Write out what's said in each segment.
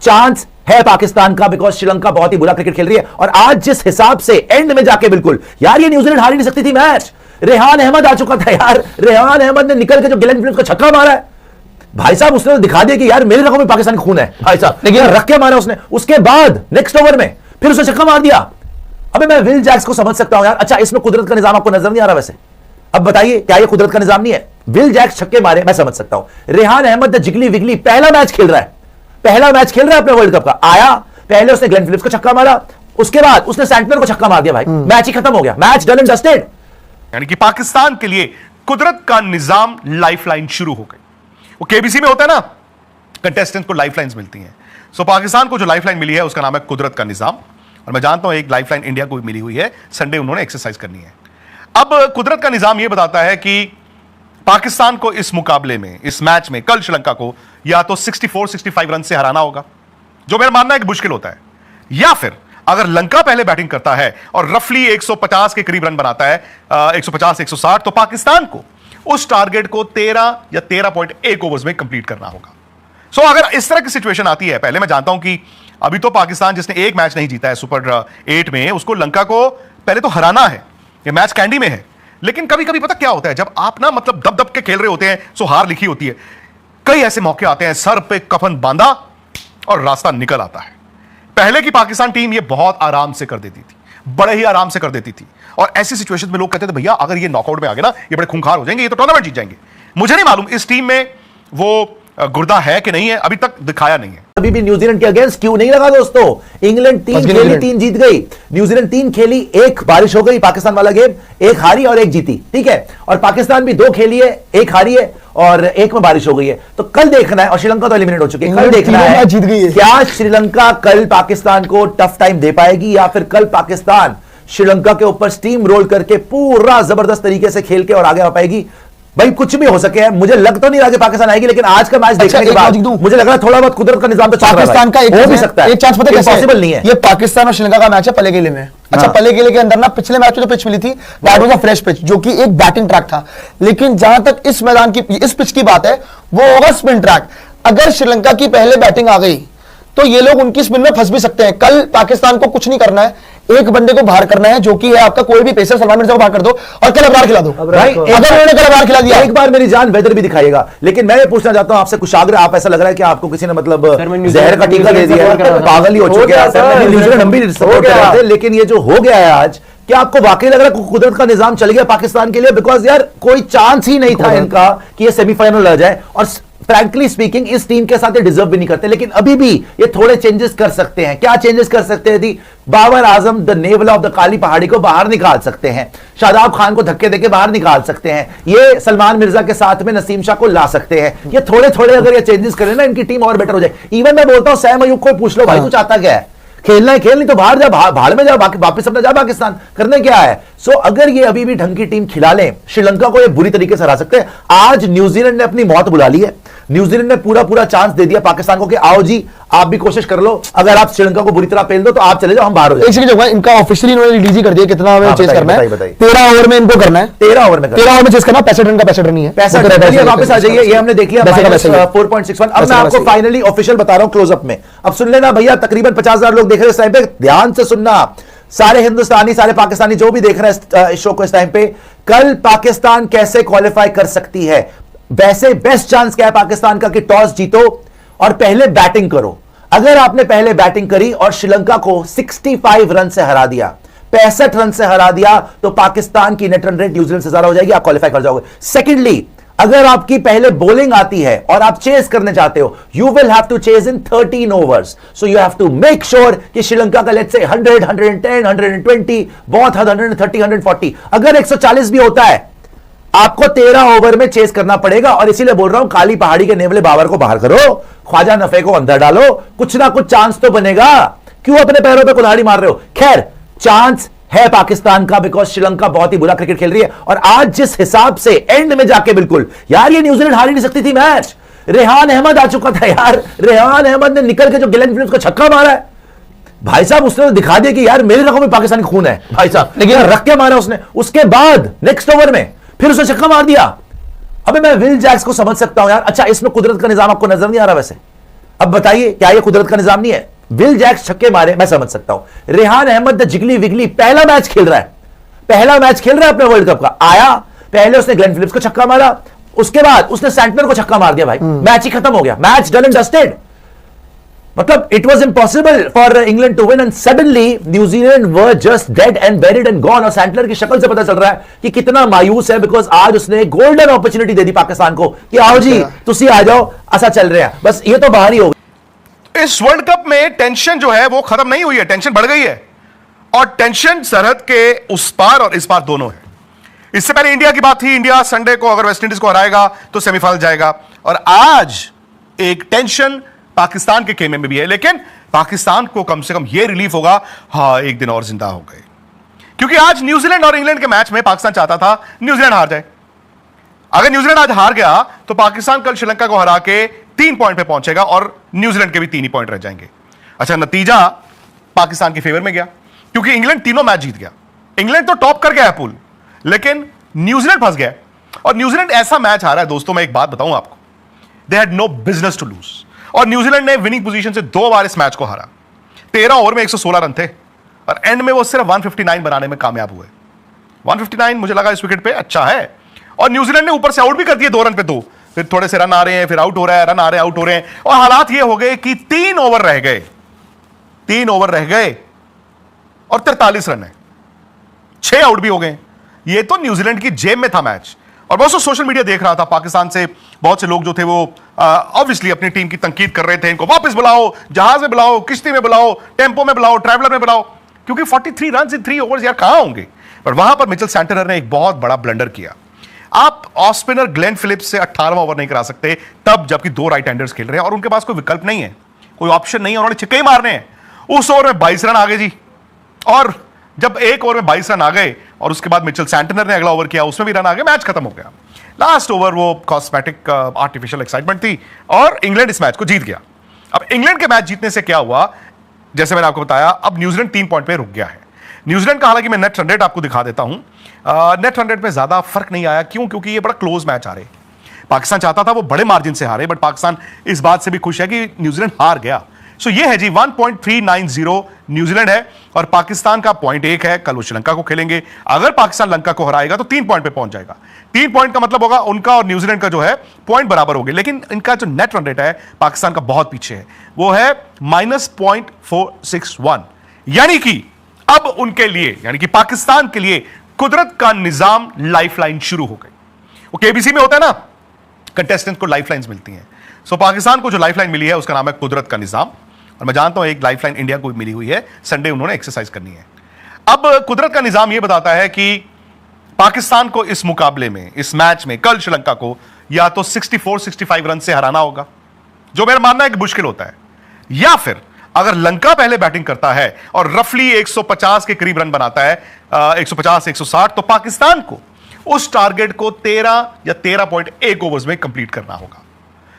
Chance है पाकिस्तान का, because Sri Lanka बहुत ही बुरा क्रिकेट खेल रही है। और आज जिस हिसाब से एंड में जाके बिल्कुल यार, ये न्यूजीलैंड हार ही नहीं सकती थी मैच। रेहान अहमद आ चुका था यार, रेहान अहमद ने निकल के जो गिलेन फिलिप्स को छक्का मारा है भाई साहब, उसने तो दिखा दिया कि यार मेरे रगों में पाकिस्तानी खून है भाई साहब, लेकिन रख के मारा उसने। उसके बाद नेक्स्ट ओवर में फिर उसने छक्का मार दिया। अबे मैं विल जैक्स को समझ सकता हूं यार, अच्छा इसमें कुदरत का निजाम आपको नजर नहीं आ रहा वैसे? अब बताइए क्या ये कुदरत का निजाम नहीं है? विल जैक्स छक्के मारे मैं समझ सकता हूं। रेहान अहमद जिगली विगली पहला मैच खेल रहा है, पहला मैच खेल रहा है अपने वर्ल्ड कप का, आया पहले उसने ग्लेन फिलिप्स को छक्का मारा, उसके बाद उसने सैंटनर को छक्का मार दिया भाई, मैच ही खत्म हो गया, मैच डन एंड डस्टेड। यानी कि पाकिस्तान के लिए कुदरत का निजाम लाइफलाइन शुरू हो गई। वो केबीसी में होता है ना, कंटेस्टेंट को लाइफलाइंस मिलती हैं। सो पाकिस्तान को जो लाइफलाइन मिली है उसका नाम है कुदरत का निजाम। और मैं जानता हूं एक लाइफलाइन इंडिया को भी मिली हुई है, संडे उन्होंने एक्सरसाइज करनी है। अब कुदरत का निजाम यह बताता है कि पाकिस्तान को इस मुकाबले में, इस मैच में कल श्रीलंका को या तो 64-65 रन से हराना होगा, जो मेरा मानना है कि मुश्किल होता है, या फिर अगर लंका पहले बैटिंग करता है और रफली 150 के करीब रन बनाता है, 150-160, तो पाकिस्तान को उस टारगेट को 13 या 13.1 ओवर्स में कंप्लीट करना होगा। सो अगर इस तरह की सिचुएशन आती है, पहले मैं जानता हूं कि अभी तो पाकिस्तान जिसने एक मैच नहीं जीता है सुपर 8 में, उसको लंका को पहले तो हराना है, ये मैच कैंडी में है। लेकिन कभी कभी पता क्या होता है, जब आप ना मतलब दब दब के खेल रहे होते हैं, सो हार लिखी होती है। कई ऐसे मौके आते हैं, सर पे कफन बांधा और रास्ता निकल आता है। पहले की पाकिस्तान टीम ये बहुत आराम से कर देती थी, बड़े ही आराम से कर देती थी। और ऐसी सिचुएशन में लोग कहते थे भैया अगर ये नॉकआउट में आ गए ना, ये बड़े खूंखार हो जाएंगे, ये तो टूर्नामेंट जीत जाएंगे। मुझे नहीं मालूम इस टीम में वो गुर्दा है कि नहीं है, अभी तक दिखाया नहीं है। अभी भी न्यूजीलैंड के अगेंस्ट क्यों नहीं लगा दोस्तों? इंग्लैंड 3 खेली 3 जीत गई, न्यूजीलैंड 3 खेली, 1 बारिश हो गई, पाकिस्तान वाला गेम 1 हारी और 1 जीती, ठीक है। और पाकिस्तान भी 2 खेली है, 1 हारी है और 1 में बारिश हो गई है। तो कल देखना है, और श्रीलंका तो एलिमिनेट हो चुकी है, कल देखना है जीत गई है। क्या श्रीलंका कल पाकिस्तान को टफ टाइम दे पाएगी, या फिर कल पाकिस्तान श्रीलंका के ऊपर स्टीम रोल करके पूरा जबरदस्त तरीके से खेल के और आगे आ पाएगी। भाई कुछ भी हो सके, मुझे लग तो नहीं रहा कि पाकिस्तान आएगी, लेकिन आज का मैच देखने के बाद मुझे लग रहा है थोड़ा बहुत कुदरत का निजाम तो पाकिस्तान का हो भी सकता है। एक चांस पता है पॉसिबल नहीं है। ये पाकिस्तान और श्रीलंका का मैच है पले किले में। अच्छा पले किले के अंदर ना पिछले मैच में जो पिच मिली थी, that was a fresh pitch, जो कि एक बैटिंग ट्रैक था। लेकिन जहां तक इस मैदान की, इस पिच की बात है, वो होगा स्पिन ट्रैक। अगर श्रीलंका की पहले बैटिंग आ गई तो ये लोग उनकी स्पिन में फंस भी सकते हैं। कल पाकिस्तान को कुछ नहीं करना है, एक बंदे को बाहर करना है, जो कि है आपका कोई भी पेसर, सलमान मिर्जा को बाहर कर दो और कल अबरार खिला दो। भाई अगर उन्होंने कल अबरार खिला दिया, एक बार मेरी जान वेदर भी दिखाएगा। लेकिन मैं ये पूछना चाहता हूं आपसे कुशाग्र, आप ऐसा लग रहा है कि आपको किसी ने मतलब जहर का टीका दे दिया, पागल ही हो चुके हैं। न्यूजीलैंड हम भी सपोर्ट कर रहे थे, लेकिन ये जो हो गया है आज, क्या आपको वाकई लग रहा है कुदरत का निजाम चल गया पाकिस्तान के लिए? बिकॉज यार कोई चांस ही नहीं था इनका कि ये सेमीफाइनल आ जाए, और फ्रैंकली स्पीकिंग इस टीम के साथ ये डिजर्व भी नहीं करते। लेकिन अभी भी ये थोड़े चेंजेस कर सकते हैं। क्या चेंजेस कर सकते हैं? Babar Azam the naval of the काली पहाड़ी को बाहर निकाल सकते हैं, शादाब खान को धक्के देके बाहर निकाल सकते हैं, ये सलमान मिर्जा के साथ में नसीम शाह को ला सकते हैं। ये थोड़े थोड़े अगर ये चेंजेस करें ना, इनकी टीम और बेटर हो जाए। इवन मैं बोलता हूं सैम अयूब को पूछ लो भाई, तू चाहता क्या है? खेलना है खेल, नहीं तो बाहर जा, भाड़ में जा, वापस अपना जा पाकिस्तान, करने क्या है? सो अगर ये अभी भी ढंग की टीम खिला लें, श्रीलंका को ये बुरी तरीके से हरा सकते हैं। आज न्यूजीलैंड ने अपनी मौत बुला ली है, न्यूजीलैंड ने पूरा चांस दे दिया पाकिस्तान को कि आओ जी आप भी कोशिश कर लो, अगर आप श्रीलंका को बुरी तरह पेल दो तो आप चले जाओ, हम बाहर हो जाएंगे। इनका ऑफिशियली इन्होंने रिलीज ही कर दिया कितना हमें चेस करना है। 13 ओवर में इनको करना है, 13 ओवर में चेस करना, 65 रन का 65 रन ही है, 65 रन। वापस आ जाइए, ये हमने देख लिया 4.61। अब मैं आपको फाइनली ऑफिशियल बता रहा हूं क्लोजअप में। अब सुन लेना भैया, तकरीबन 50,000 लोग देख रहे हैं इस टाइम पे, ध्यान से सुनना सारे हिंदुस्तानी, सारे पाकिस्तानी जो भी देख रहे हैं इस शो को इस टाइम पे। कल पाकिस्तान कैसे क्वालिफाई कर सकती है? वैसे बेस्ट चांस क्या है पाकिस्तान का कि टॉस जीतो और पहले बैटिंग करो। अगर आपने पहले बैटिंग करी और श्रीलंका को 65 रन से हरा दिया, 65 रन से हरा दिया, तो पाकिस्तान की नेट रन रेट न्यूजीलैंड से ज्यादा हो जाएगी, आप क्वालिफाई कर जाओगे। सेकेंडली, अगर आपकी पहले बॉलिंग आती है और आप चेस करने चाहते हो, you will have to chase in 13 overs, so you have to make sure कि श्रीलंका का लेट्स से 100, 110, 120, बहुत हद 130, 140, अगर 140 भी होता है, आपको 13 ओवर में चेस करना पड़ेगा। और इसीलिए बोल रहा हूं, काली पहाड़ी के नेवले बाबर को बाहर करो, ख्वाजा नफे को अंदर डालो, कुछ ना कुछ चांस तो बनेगा। क्यों अपने पैरों पे कुल्हाड़ी मार रहे हो? खैर, चांस है पाकिस्तान का, बिकॉज श्रीलंका बहुत ही बुरा क्रिकेट खेल रही है। और आज जिस हिसाब से एंड में जाके बिल्कुल यार, ये न्यूजीलैंड हार ही नहीं सकती थी मैच। रेहान अहमद आ चुका था यार, रेहान अहमद ने निकल के जो गिलेन फिलिप्स को छक्का मारा है भाई साहब, उसने तो दिखा दिया कि यार मेरे रगों में पाकिस्तानी खून है भाई साहब, लेकिन रख के मारा उसने। उसके बाद नेक्स्ट ओवर में फिर उसने छक्का मार दिया। अबे मैं विल जैक्स को समझ सकता हूं यार, अच्छा इसमें कुदरत का निजाम आपको नजर नहीं आ रहा वैसे? अब बताइए क्या ये कुदरत का निजाम नहीं है? विल जैक्स छक्के मारे, मैं समझ सकता हूं। रेहान अहमद द जिगली विगली पहला मैच खेल रहा है, पहला मैच खेल रहा है अपने वर्ल्ड कप का, आया पहले उसने ग्लेन फिलिप्स को छक्का मारा, उसके बाद उसने सैंटनर को छक्का मार दिया भाई, मैच ही खत्म हो गया, मैच डन एंड डस्टेड। मतलब it was impossible for England to win and suddenly New Zealand were just dead and buried and gone. और सैंटलर की शक्ल से पता चल रहा है कि कितना मायूस है, बिकॉज आज उसने गोल्डन अपॉर्चुनिटी दे दी पाकिस्तान को कि आओ जी तुसी आ जाओ, ऐसा चल रहे हैं, बस ये तो बाहर ही हो गया। इस वर्ल्ड कप में टेंशन जो है वो खत्म नहीं हुई है, टेंशन बढ़ गई है, और टेंशन सरहद के उस पार और इस पार दोनों है। इससे पहले इंडिया की बात थी, इंडिया संडे को अगर वेस्टइंडीज को हराएगा तो सेमीफाइनल जाएगा, और आज एक टेंशन पाकिस्तान के खेमे में भी है, लेकिन पाकिस्तान को कम से कम यह रिलीफ होगा, हाँ एक दिन और जिंदा हो गए, क्योंकि आज न्यूजीलैंड और इंग्लैंड के मैच में पाकिस्तान चाहता था न्यूजीलैंड हार जाए। अगर न्यूजीलैंड आज हार गया तो पाकिस्तान कल श्रीलंका को हरा के 3 पॉइंट पे पहुंचेगा और न्यूजीलैंड के भी 3 ही पॉइंट रह जाएंगे। अच्छा, नतीजा पाकिस्तान के फेवर में गया, क्योंकि इंग्लैंड तीनों मैच जीत गया। इंग्लैंड तो टॉप कर गया है पूल, लेकिन न्यूजीलैंड फंस गया, और न्यूजीलैंड ऐसा मैच हारा है दोस्तों, मैं एक बात बताऊं आपको, they had no business to lose, और न्यूजीलैंड ने विनिंग पोजीशन से 2 बार इस मैच को हारा। 13 ओवर में 116 रन थे, और एंड में वो सिर्फ 159 बनाने में कामयाब हुए। 159 मुझे लगा इस विकेट पे अच्छा है, और न्यूजीलैंड ने ऊपर से आउट भी कर दिए 2 रन पे 2, फिर थोड़े से रन आ रहे हैं, फिर आउट हो रहा है, रन आ रहे हैं, आउट हो रहे हैं, और हालात ये हो गए कि 3 ओवर रह गए, 3 ओवर रह गए और 43 रन है, 6 आउट भी हो गए। ये तो न्यूजीलैंड की जेब में था मैच, और बहुत सोशल मीडिया देख रहा था, पाकिस्तान से बहुत से लोग जो थे वो ऑब्वियसली अपनी टीम की तनकीद कर रहे थे, इनको वापस बुलाओ, जहाज में बुलाओ, किश्ती में बुलाओ, टेंपो में बुलाओ, ट्रैवलर में बुलाओ, क्योंकि 43 रन इन 3 ओवर्स यार कहां होंगे। पर वहां पर मिचेल सैंटनर ने एक बहुत बड़ा ब्लंडर किया। आप ऑफ स्पिनर ग्लेन फिलिप्स से 18वां ओवर नहीं करा सकते, तब जबकि 2 राइट हैंडर्स खेल रहे हैं और उनके पास कोई विकल्प नहीं है, कोई ऑप्शन नहीं है, उन्होंने छक्के ही मारने हैं। उस ओवर में 22 रन आ गए जी, और जब एक ओवर में 22 रन आ गए और उसके बाद मिचेल सैंटनर ने अगला ओवर किया, उसमें भी रन आ गए, मैच खत्म हो गया। लास्ट ओवर वो कॉस्मेटिक आर्टिफिशियल एक्साइटमेंट थी, और इंग्लैंड इस मैच को जीत गया। अब इंग्लैंड के मैच जीतने से क्या हुआ, जैसे मैंने आपको बताया, अब न्यूजीलैंड 3 पॉइंट पे रुक गया है। न्यूजीलैंड का हालांकि मैं नेट रन रेट आपको दिखा देता हूं, नेट रन रेट में ज्यादा फर्क नहीं आया। क्यों? क्योंकि ये बड़ा क्लोज मैच हारे। पाकिस्तान चाहता था वो बड़े मार्जिन से हारे, बट पाकिस्तान इस बात से भी खुश है कि न्यूजीलैंड हार गया। सो ये है जी 1.390 न्यूजीलैंड है, और पाकिस्तान का 0.1 है। कल वो श्रीलंका को खेलेंगे, अगर पाकिस्तान लंका को हराएगा तो 3 पॉइंट पे पहुंच जाएगा। 3 पॉइंट का मतलब होगा उनका और न्यूजीलैंड का जो है पॉइंट बराबर हो गए, लेकिन इनका जो नेट रन रेट है पाकिस्तान का बहुत पीछे है, वो है -0.461। यानी कि अब उनके लिए, यानी कि पाकिस्तान के लिए कुदरत का निजाम लाइफलाइन शुरू हो गई। वो केबीसी में होता है ना, कंटेस्टेंट को लाइफलाइंस मिलती हैं। सो पाकिस्तान को जो लाइफलाइन मिली है उसका नाम है कुदरत का निजाम, और मैं जानता हूं एक लाइफलाइन इंडिया को भी मिली हुई है, संडे उन्होंने एक्सरसाइज करनी है। अब कुदरत का निजाम यह बताता है कि पाकिस्तान को इस मुकाबले में, इस मैच में कल श्रीलंका को या तो 64-65 रन से हराना होगा, जो मेरा मानना है कि मुश्किल होता है, या फिर अगर लंका पहले बैटिंग करता है और रफली 150 के करीब रन बनाता है, 150-160, तो पाकिस्तान को उस टारगेट को 13 या 13.1 ओवर्स में कंप्लीट करना होगा।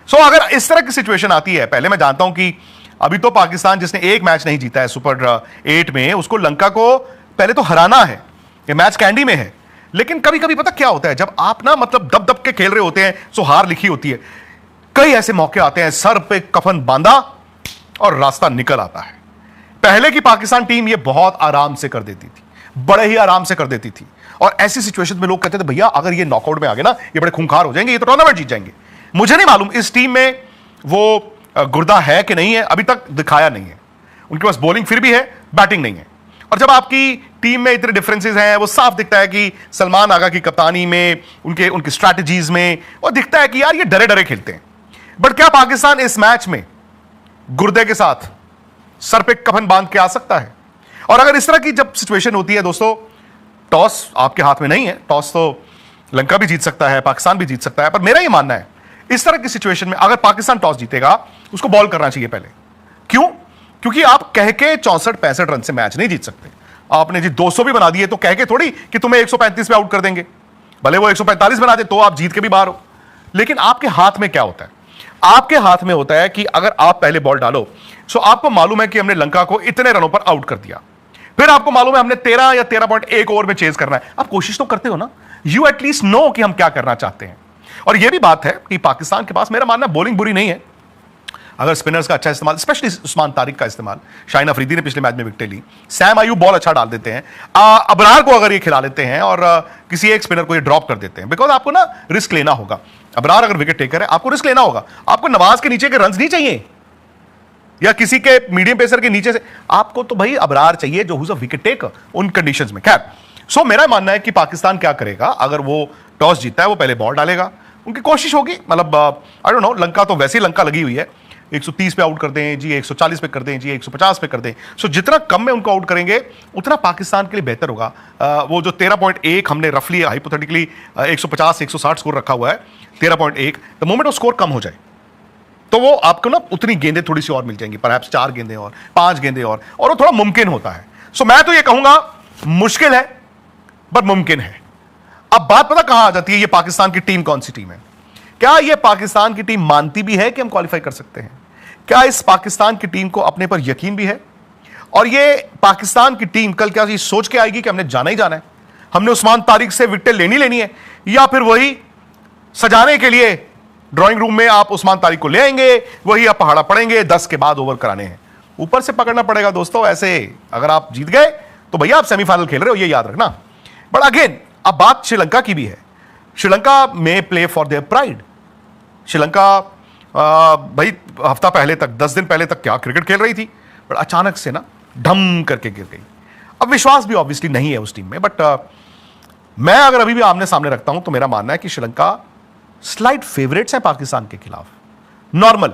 सो अगर इस तरह की सिचुएशन आती है, पहले मैं जानता हूं कि अभी तो पाकिस्तान जिसने एक मैच नहीं जीता है सुपर 8 में, उसको लंका को पहले तो हराना है, ये मैच कैंडी में है। लेकिन कभी कभी पता क्या होता है, जब आप ना मतलब दब दब के खेल रहे होते हैं, सो हार लिखी होती है, कई ऐसे मौके आते हैं, सर पे कफन बांधा और रास्ता निकल आता है। पहले की पाकिस्तान टीम ये बहुत आराम से कर देती थी, बड़े ही आराम से कर देती थी, और ऐसी सिचुएशन में लोग कहते थे भैया अगर ये नॉकआउट में आ गए ना, ये बड़े खूंखार हो जाएंगे, ये तो टूर्नामेंट जीत जाएंगे। मुझे नहीं मालूम इस टीम में वो गुर्दा है कि नहीं है, अभी तक दिखाया नहीं है। उनके पास बॉलिंग फिर भी है, बैटिंग नहीं है। और जब आपकी टीम में इतने डिफरेंसेस हैं, वो साफ दिखता है कि सलमान आगा की कप्तानी में, उनकी स्ट्रैटेजीज में, वो दिखता है कि यार ये डरे डरे खेलते हैं। बट क्या पाकिस्तान इस मैच में गुर्दे के साथ सर पे कफन बांध के आ सकता है? और अगर इस तरह की जब सिचुएशन होती है दोस्तों, टॉस आपके हाथ में नहीं है, टॉस तो लंका भी जीत सकता है, पाकिस्तान भी जीत सकता है, पर मेरा ये मानना है इस तरह की सिचुएशन में अगर पाकिस्तान टॉस जीतेगा, उसको बॉल करना चाहिए पहले। क्यों? क्योंकि आप कह के 64-65 रन से मैच नहीं जीत सकते। आपने जी 200 भी बना दिए तो कह के थोड़ी कि तुम्हें 135 पे आउट कर देंगे, भले वो 145 बना दे तो आप जीत के भी बाहर हो। लेकिन आपके हाथ में क्या होता है? आपके हाथ में होता है कि अगर आप पहले बॉल डालो, सो आपको मालूम है कि हमने लंका को इतने रनों पर आउट कर दिया, फिर आपको मालूम है हमने 13 या 13.1 ओवर में चेज करना है। आप कोशिश तो करते हो ना, यू एटलीस्ट नो कि हम क्या करना चाहते हैं। और यह भी बात है कि पाकिस्तान के पास, मेरा मानना बॉलिंग बुरी नहीं है, अगर स्पिनर्स का अच्छा इस्तेमाल, स्पेशली उस्मान तारिक का इस्तेमाल, शाहीन अफरीदी ने पिछले मैच में विकेट ली, सैम अयूब बॉल अच्छा डाल देते हैं, अबरार को अगर ये खिला लेते हैं और किसी एक स्पिनर को ये ड्रॉप कर देते हैं, बिकॉज आपको ना रिस्क लेना होगा। अबरार अगर विकेट टेकर है, आपको रिस्क लेना होगा। आपको नवाज के नीचे के रन नहीं चाहिए या किसी के मीडियम पेसर के नीचे से, आपको तो भाई अबरार चाहिए जो हुज अ विकेट टेकर उन कंडीशंस में। खैर, सो मेरा मानना है कि पाकिस्तान क्या करेगा, अगर वो टॉस जीतता है वो पहले बॉल डालेगा, उनकी कोशिश होगी, मतलब आई डोंट नो, लंका तो वैसे ही लंका लगी हुई है, 130 पे आउट कर दें जी, 140 पे कर दें जी, 150 पे कर दें। सो जितना कम में उनको आउट करेंगे उतना पाकिस्तान के लिए बेहतर होगा। वो जो 13.1 हमने रफली हाइपोथेटिकली 150 160 स्कोर रखा हुआ है, 13.1, द मोमेंट वो स्कोर कम हो जाए तो वो आपको ना उतनी गेंदें थोड़ी सी और मिल जाएंगी, परहैप्स 4 गेंदें और 5 गेंदें और वो थोड़ा मुमकिन होता है। सो मैं तो ये कहूंगा मुश्किल है पर मुमकिन है। अब बात पता कहां आ जाती है, ये पाकिस्तान की टीम कौन सी टीम है? क्या ये पाकिस्तान की टीम मानती भी है कि हम क्वालिफाई कर सकते हैं? क्या इस पाकिस्तान की टीम को अपने पर यकीन भी है? और ये पाकिस्तान की टीम कल क्या ये सोच के आएगी कि हमने जाना ही जाना है, हमने उस्मान तारिक से विकेट लेनी है, या फिर वही सजाने के लिए ड्राइंग रूम में आप उस्मान तारिक को ले आएंगे, वही आप पहाड़ा पड़ेंगे, 10 के बाद ओवर कराने हैं, ऊपर से पकड़ना पड़ेगा दोस्तों। ऐसे अगर आप जीत गए तो भैया आप सेमीफाइनल खेल रहे हो, ये याद रखना। बट अगेन अब बात श्रीलंका की भी है। श्रीलंका में play for their pride. Sri Lanka भाई हफ्ता पहले तक, 10 दिन पहले तक क्या क्रिकेट खेल रही थी, बट अचानक से ना ढम करके गिर गई। अब विश्वास भी ऑब्वियसली नहीं है उस टीम में, बट मैं अगर अभी भी आमने सामने रखता हूं तो मेरा मानना है कि श्रीलंका स्लाइट फेवरेट्स है पाकिस्तान के खिलाफ, नॉर्मल,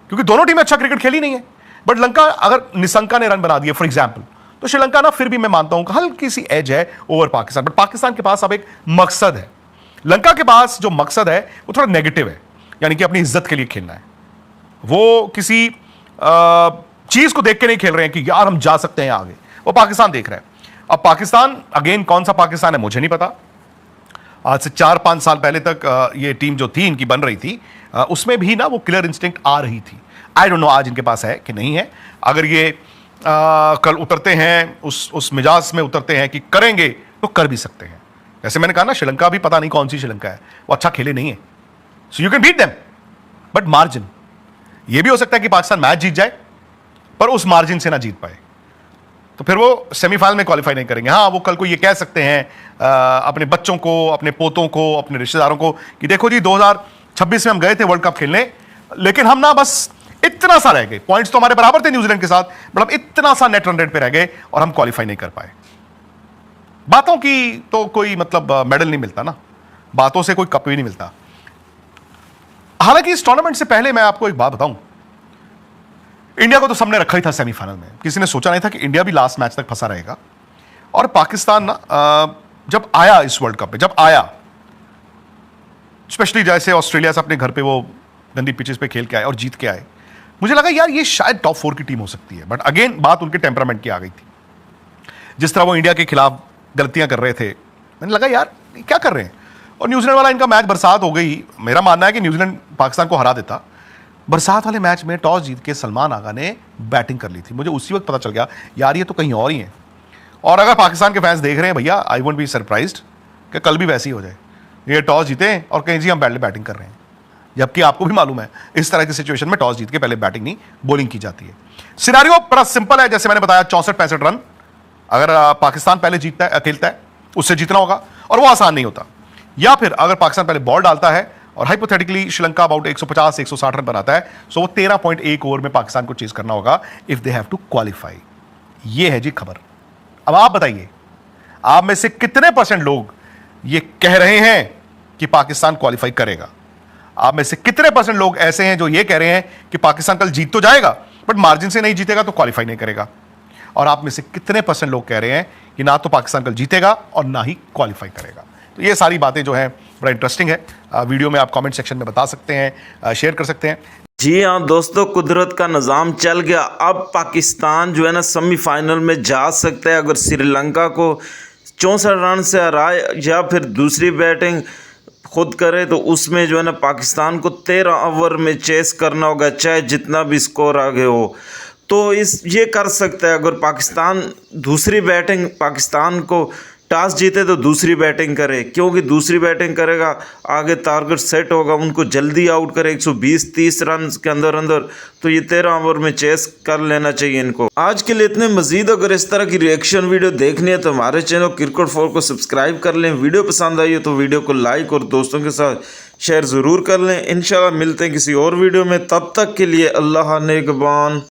क्योंकि दोनों टीमें अच्छा क्रिकेट खेली नहीं है। बट लंका, अगर निशंका ने रन बना दिए फॉर एग्जांपल, तो श्रीलंका ना फिर भी मैं मानता हूं कि हल्की सी एज है ओवर पाकिस्तान। बट पाकिस्तान के पास अब एक मकसद है, लंका के पास जो मकसद है वो थोड़ा नेगेटिव है, यानी कि अपनी इज्जत के लिए खेलना है। वो किसी चीज को देख के नहीं खेल रहे हैं कि यार हम जा सकते हैं आगे, वो पाकिस्तान देख रहा है। अब पाकिस्तान, अगेन कौन सा पाकिस्तान है मुझे नहीं पता। आज से 4-5 साल पहले तक ये टीम जो थी इनकी बन रही थी, उसमें भी ना वो किलर इंस्टिंक्ट आ रही थी। आई डोंट नो आज इनके पास है कि नहीं है। अगर ये कल उतरते हैं, उस मिजाज में उतरते हैं कि करेंगे, तो कर भी सकते हैं। जैसे मैंने कहा ना, श्रीलंका भी पता नहीं कौन सी श्रीलंका है, वो अच्छा खेले नहीं है। So you can beat them, but margin, ये भी हो सकता है कि पाकिस्तान मैच जीत जाए पर उस मार्जिन से ना जीत पाए, तो फिर वो सेमीफाइनल में क्वालिफाई नहीं करेंगे। हाँ, वो कल को ये कह सकते हैं अपने बच्चों को, अपने पोतों को, अपने रिश्तेदारों को कि देखो जी 2026 में हम गए थे वर्ल्ड कप खेलने, लेकिन हम ना बस इतना सा रह गए, पॉइंट्स तो हमारे बराबर थे न्यूजीलैंड के साथ, मतलब इतना सा नेट रन रेट पे रह गए और हम क्वालिफाई नहीं कर पाए। बातों की तो कोई मतलब मेडल नहीं मिलता ना, बातों से कोई कप भी नहीं मिलता। हालांकि इस टूर्नामेंट से पहले मैं आपको एक बात बताऊं, इंडिया को तो सबने रखा ही था सेमीफाइनल में, किसी ने सोचा नहीं था कि इंडिया भी लास्ट मैच तक फंसा रहेगा। और पाकिस्तान ना जब आया इस वर्ल्ड कप में, जब आया, स्पेशली जैसे ऑस्ट्रेलिया से अपने घर पे वो गंदी पिचेस पे खेल के आए और जीत के आए, मुझे लगा यार ये शायद टॉप 4 की टीम हो सकती है। बट अगेन बात उनके टेम्परामेंट की आ गई थी, जिस तरह वो इंडिया के खिलाफ गलतियां कर रहे थे, मैंने लगा यार क्या कर रहे हैं। और न्यूजीलैंड वाला इनका मैच बरसात हो गई, मेरा मानना है कि न्यूजीलैंड पाकिस्तान को हरा देता। बरसात वाले मैच में टॉस जीत के सलमान आगा ने बैटिंग कर ली थी, मुझे उसी वक्त पता चल गया यार ये तो कहीं और ही है। और अगर पाकिस्तान के फैंस देख रहे हैं भैया, आई वोंट बी सरप्राइज्ड कि कल भी वैसे ही हो जाए, ये टॉस जीते और कहीं जी हम पहले बैटिंग कर रहे हैं, जबकि आपको भी मालूम है इस तरह की सिचुएशन में टॉस जीत के पहले बैटिंग नहीं बॉलिंग की जाती है। सिनेरियो बड़ा सिंपल है, जैसे मैंने बताया 64-65 रन अगर पाकिस्तान पहले जीतता है, खेलता है, उससे जीतना होगा और वो आसान नहीं होता। या फिर अगर पाकिस्तान पहले बॉल डालता है और हाइपोथेटिकली श्रीलंका अबाउट 150-160 रन बनाता है, सो वो 13.1 ओवर में पाकिस्तान को चेज करना होगा if they have to qualify. ये है जी खबर। अब आप बताइए, आप में से कितने % लोग ये कह रहे हैं कि पाकिस्तान क्वालिफाई करेगा? आप में से कितने % लोग ऐसे हैं जो ये कह रहे हैं कि पाकिस्तान कल जीत तो जाएगा बट मार्जिन से नहीं जीतेगा तो क्वालिफाई नहीं करेगा? और आप में से कितने % लोग कह रहे हैं कि ना तो पाकिस्तान कल जीतेगा और ना ही क्वालिफाई करेगा? तो ये सारी बातें जो हैं बड़ा इंटरेस्टिंग है, वीडियो में आप कमेंट सेक्शन में बता सकते हैं, शेयर कर सकते हैं। जी हाँ दोस्तों, कुदरत का निज़ाम चल गया। अब पाकिस्तान जो है ना सेमीफाइनल में जा सकता है अगर श्रीलंका को 64 रन से हराए या फिर दूसरी बैटिंग खुद करे, तो उसमें जो है ना पाकिस्तान को 13 ओवर में चेस करना होगा, चाहे जितना भी स्कोर आगे हो। तो ये कर सकता है अगर पाकिस्तान दूसरी बैटिंग पाकिस्तान को टॉस जीते तो दूसरी बैटिंग करे, क्योंकि दूसरी बैटिंग करेगा आगे टारगेट सेट होगा, उनको जल्दी आउट करे 120-30 रन के अंदर अंदर, तो ये 13 ओवर में चेस कर लेना चाहिए इनको। आज के लिए इतने। मजीद अगर इस तरह की रिएक्शन वीडियो देखनी है तो हमारे चैनल क्रिकेट 4 को सब्सक्राइब कर लें। वीडियो पसंद आई हो तो वीडियो को लाइक और दोस्तों के साथ शेयर ज़रूर कर लें। इंशाल्लाह मिलते हैं किसी और वीडियो में, तब तक के लिए अल्लाह नेगबान।